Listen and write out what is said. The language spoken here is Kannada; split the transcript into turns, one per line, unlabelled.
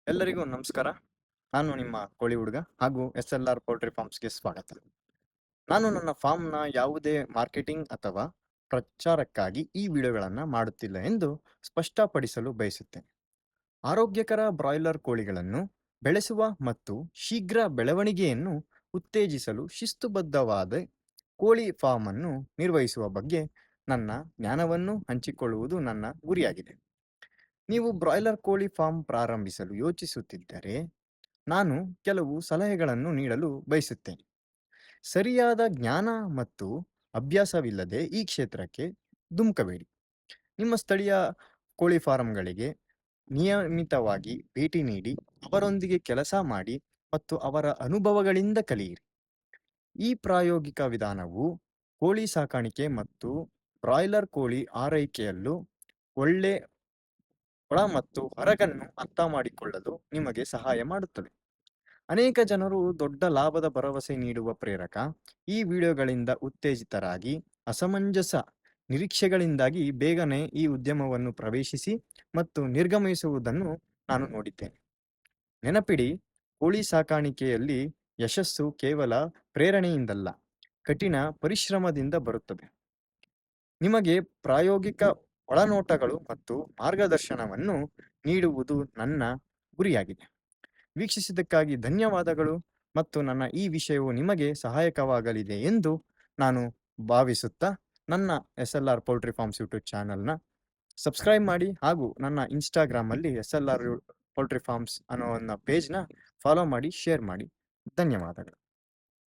ಎಲ್ಲರಿಗೂ ನಮಸ್ಕಾರ. ನಾನು ನಿಮ್ಮ ಕೋಳಿ ಹುಡುಗ ಹಾಗೂ SLR ಪೋಲ್ಟ್ರಿ ಫಾರ್ಮ್ಸ್‌ಗೆ ಸ್ವಾಗತ. ನಾನು ನನ್ನ ಫಾರ್ಮ್‌ನ ಯಾವುದೇ ಮಾರ್ಕೆಟಿಂಗ್ ಅಥವಾ ಪ್ರಚಾರಕ್ಕಾಗಿ ಈ ವಿಡಿಯೋಗಳನ್ನು ಮಾಡುತ್ತಿಲ್ಲ ಎಂದು ಸ್ಪಷ್ಟಪಡಿಸಲು ಬಯಸುತ್ತೇನೆ. ಆರೋಗ್ಯಕರ ಬ್ರಾಯ್ಲರ್ ಕೋಳಿಗಳನ್ನು ಬೆಳೆಸುವ ಮತ್ತು ಶೀಘ್ರ ಬೆಳವಣಿಗೆಯನ್ನು ಉತ್ತೇಜಿಸಲು ಶಿಸ್ತುಬದ್ಧವಾದ ಕೋಳಿ ಫಾರ್ಮ್ ಅನ್ನು ನಿರ್ವಹಿಸುವ ಬಗ್ಗೆ ನನ್ನ ಜ್ಞಾನವನ್ನು ಹಂಚಿಕೊಳ್ಳುವುದು ನನ್ನ ಗುರಿಯಾಗಿದೆ. ನೀವು ಬ್ರಾಯ್ಲರ್ ಕೋಳಿ ಫಾರ್ಮ್ ಪ್ರಾರಂಭಿಸಲು ಯೋಚಿಸುತ್ತಿದ್ದರೆ, ನಾನು ಕೆಲವು ಸಲಹೆಗಳನ್ನು ನೀಡಲು ಬಯಸುತ್ತೇನೆ. ಸರಿಯಾದ ಜ್ಞಾನ ಮತ್ತು ಅಭ್ಯಾಸವಿಲ್ಲದೆ ಈ ಕ್ಷೇತ್ರಕ್ಕೆ ಧುಮುಕಬೇಡಿ. ನಿಮ್ಮ ಸ್ಥಳೀಯ ಕೋಳಿ ಫಾರಂಗಳಿಗೆ ನಿಯಮಿತವಾಗಿ ಭೇಟಿ ನೀಡಿ, ಅವರೊಂದಿಗೆ ಕೆಲಸ ಮಾಡಿ ಮತ್ತು ಅವರ ಅನುಭವಗಳಿಂದ ಕಲಿಯಿರಿ. ಈ ಪ್ರಾಯೋಗಿಕ ವಿಧಾನವು ಕೋಳಿ ಸಾಕಾಣಿಕೆ ಮತ್ತು ಬ್ರಾಯ್ಲರ್ ಕೋಳಿ ಆರೈಕೆಯಲ್ಲೂ ಒಳ್ಳೆ ಒಳ ಮತ್ತು ಹೊರಗನ್ನು ಅರ್ಥ ಮಾಡಿಕೊಳ್ಳಲು ನಿಮಗೆ ಸಹಾಯ ಮಾಡುತ್ತದೆ. ಅನೇಕ ಜನರು ದೊಡ್ಡ ಲಾಭದ ಭರವಸೆ ನೀಡುವ ಪ್ರೇರಕ ಈ ವಿಡಿಯೋಗಳಿಂದ ಉತ್ತೇಜಿತರಾಗಿ ಅಸಮಂಜಸ ನಿರೀಕ್ಷೆಗಳಿಂದಾಗಿ ಬೇಗನೆ ಈ ಉದ್ಯಮವನ್ನು ಪ್ರವೇಶಿಸಿ ಮತ್ತು ನಿರ್ಗಮಿಸುವುದನ್ನು ನಾನು ನೋಡಿದ್ದೇನೆ. ನೆನಪಿಡಿ, ಕೋಳಿ ಸಾಕಾಣಿಕೆಯಲ್ಲಿ ಯಶಸ್ಸು ಕೇವಲ ಪ್ರೇರಣೆಯಿಂದಲ್ಲ, ಕಠಿಣ ಪರಿಶ್ರಮದಿಂದ ಬರುತ್ತದೆ. ನಿಮಗೆ ಪ್ರಾಯೋಗಿಕ ಒಳನೋಟಗಳು ಮತ್ತು ಮಾರ್ಗದರ್ಶನವನ್ನು ನೀಡುವುದು ನನ್ನ ಗುರಿಯಾಗಿದೆ. ವೀಕ್ಷಿಸಿದ್ದಕ್ಕಾಗಿ ಧನ್ಯವಾದಗಳು ಮತ್ತು ನನ್ನ ಈ ವಿಷಯವು ನಿಮಗೆ ಸಹಾಯಕವಾಗಲಿದೆ ಎಂದು ನಾನು ಭಾವಿಸುತ್ತಾ, ನನ್ನ SLR ಪೋಲ್ಟ್ರಿ ಫಾರ್ಮ್ಸ್ ಯೂಟ್ಯೂಬ್ ಚಾನಲ್ನ ಸಬ್ಸ್ಕ್ರೈಬ್ ಮಾಡಿ ಹಾಗೂ ನನ್ನ ಇನ್ಸ್ಟಾಗ್ರಾಮಲ್ಲಿ SLR ಪೋಲ್ಟ್ರಿ ಫಾರ್ಮ್ಸ್ ಅನ್ನೋ ಪೇಜ್ನ ಫಾಲೋ ಮಾಡಿ, ಶೇರ್ ಮಾಡಿ. ಧನ್ಯವಾದಗಳು.